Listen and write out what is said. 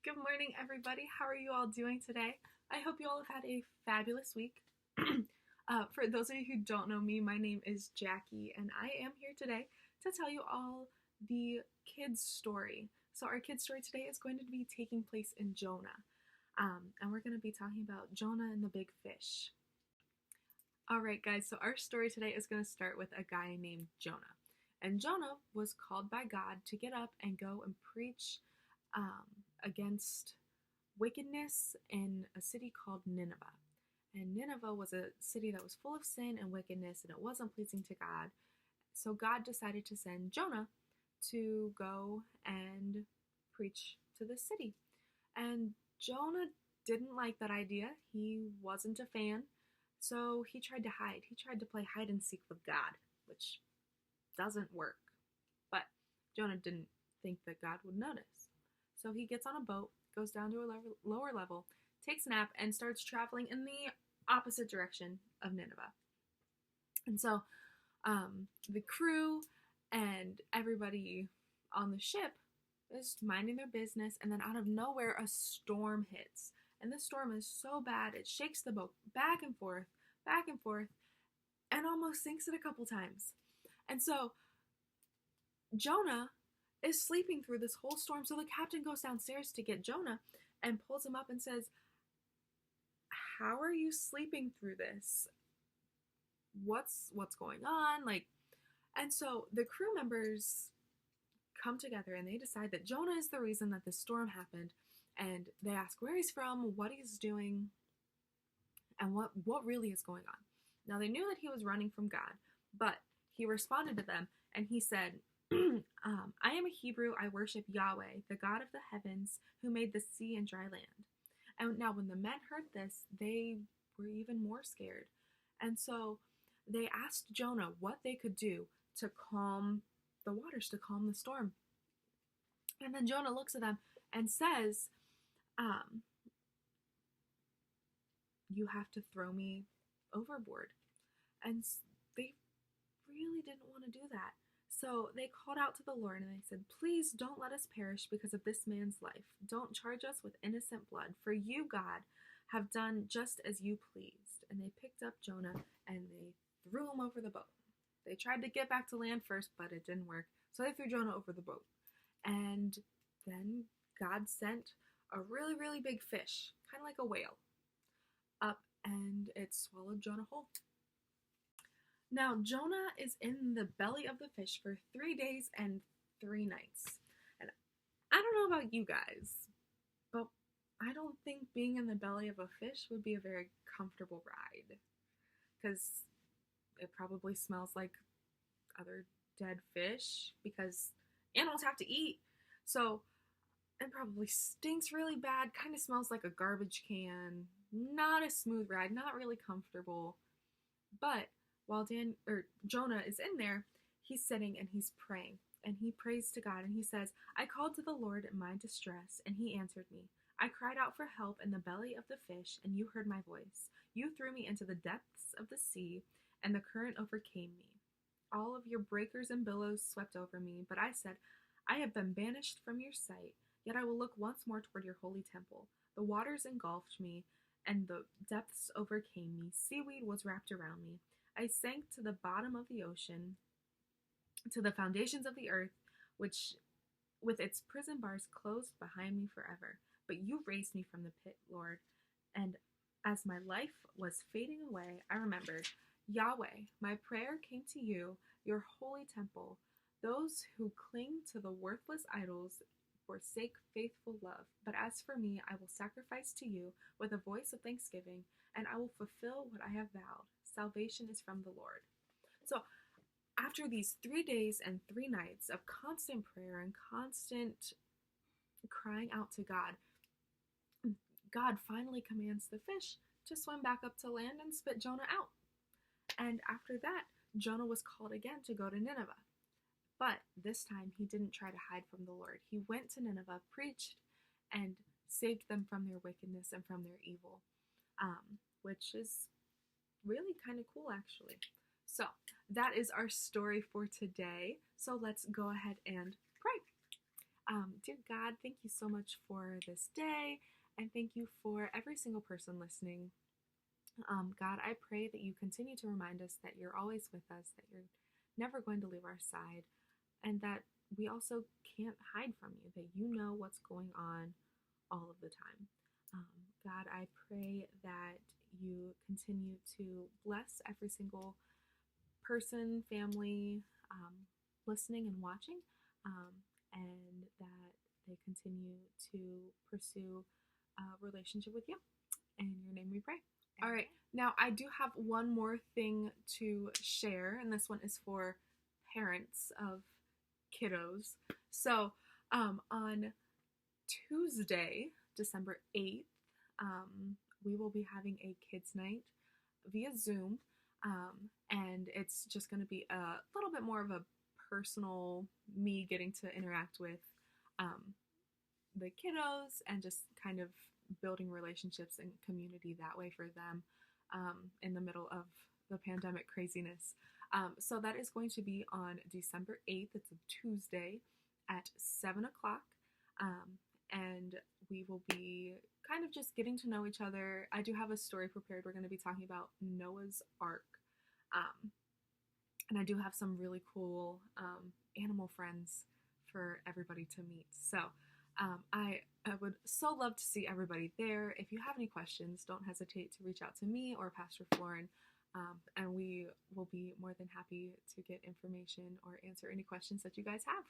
Good morning, everybody. How are you all doing today? I hope you all have had a fabulous week. For those of you who don't know me, my name is Jackie, and I am here today to tell you all the kids' story. So our kids' story today is going to be taking place in Jonah, and we're going to be talking about Jonah and the big fish. All right, guys, so our story today is going to start with a guy named Jonah. And Jonah was called by God to get up and go and preach against wickedness in a city called Nineveh. And Nineveh was a city that was full of sin and wickedness, and it wasn't pleasing to God. So God decided to send Jonah to go and preach to the city. And Jonah didn't like that idea. He wasn't a fan. So he tried to hide. He tried to play hide and seek with God, which doesn't work. But Jonah didn't think that God would notice. So he gets on a boat, goes down to a lower level, takes a nap, and starts traveling in the opposite direction of Nineveh. And so the crew and everybody on the ship is minding their business, and then out of nowhere a storm hits. And this storm is so bad, it shakes the boat back and forth, and almost sinks it a couple times. And so Jonah is sleeping through this whole storm. So the captain goes downstairs to get Jonah and pulls him up and says, "How are you sleeping through this? What's going on?" And so the crew members come together and they decide that Jonah is the reason that this storm happened. And they ask where he's from, what he's doing, and what really is going on. Now, they knew that he was running from God, but he responded to them and he said, I am a Hebrew. I worship Yahweh, the God of the heavens, who made the sea and dry land. And now when the men heard this, they were even more scared. And so they asked Jonah what they could do to calm the waters, to calm the storm. And then Jonah looks at them and says, you have to throw me overboard. And they really didn't want to do that. So they called out to the Lord and they said, "Please don't let us perish because of this man's life. Don't charge us with innocent blood, for you, God, have done just as you pleased." And they picked up Jonah and they threw him over the boat. They tried to get back to land first, but it didn't work. So they threw Jonah over the boat. And then God sent a really, really big fish, kind of like a whale, up, and it swallowed Jonah whole. Now, Jonah is in the belly of the fish for 3 days and 3 nights. And I don't know about you guys, but I don't think being in the belly of a fish would be a very comfortable ride. Because it probably smells like other dead fish, because animals have to eat. So it probably stinks really bad, kind of smells like a garbage can. Not a smooth ride, not really comfortable. But while Jonah is in there, he's sitting and he's praying. And he prays to God and he says, "I called to the Lord in my distress, and he answered me. I cried out for help in the belly of the fish, and you heard my voice. You threw me into the depths of the sea, and the current overcame me. All of your breakers and billows swept over me. But I said, I have been banished from your sight, yet I will look once more toward your holy temple. The waters engulfed me, and the depths overcame me. Seaweed was wrapped around me. I sank to the bottom of the ocean, to the foundations of the earth, which with its prison bars closed behind me forever. But you raised me from the pit, Lord. And as my life was fading away, I remembered, Yahweh, my prayer came to you, your holy temple. Those who cling to the worthless idols forsake faithful love. But as for me, I will sacrifice to you with a voice of thanksgiving, and I will fulfill what I have vowed. Salvation is from the Lord." So after these 3 days and 3 nights of constant prayer and constant crying out to God, God finally commands the fish to swim back up to land and spit Jonah out. And after that, Jonah was called again to go to Nineveh. But this time, he didn't try to hide from the Lord. He went to Nineveh, preached, and saved them from their wickedness and from their evil, which is really kind of cool, actually. So that is our story for today. So let's go ahead and pray. Dear God, thank you so much for this day, and thank you for every single person listening. God, I pray that you continue to remind us that you're always with us, that you're never going to leave our side, and that we also can't hide from you, that you know what's going on all of the time. God, I pray that you continue to bless every single person, family, listening and watching, and that they continue to pursue a relationship with you. In your name we pray. All right, now I do have one more thing to share, and this one is for parents of kiddos. So, on Tuesday, December 8th, we will be having a kids' night via Zoom, and it's just going to be a little bit more of a personal, me getting to interact with the kiddos and just kind of building relationships and community that way for them in the middle of the pandemic craziness. So that is going to be on December 8th. It's a Tuesday at 7 o'clock. And we will be kind of just getting to know each other. I do have a story prepared. We're going to be talking about Noah's Ark. And I do have some really cool animal friends for everybody to meet. So I would so love to see everybody there. If you have any questions, don't hesitate to reach out to me or Pastor Florin, and we will be more than happy to get information or answer any questions that you guys have.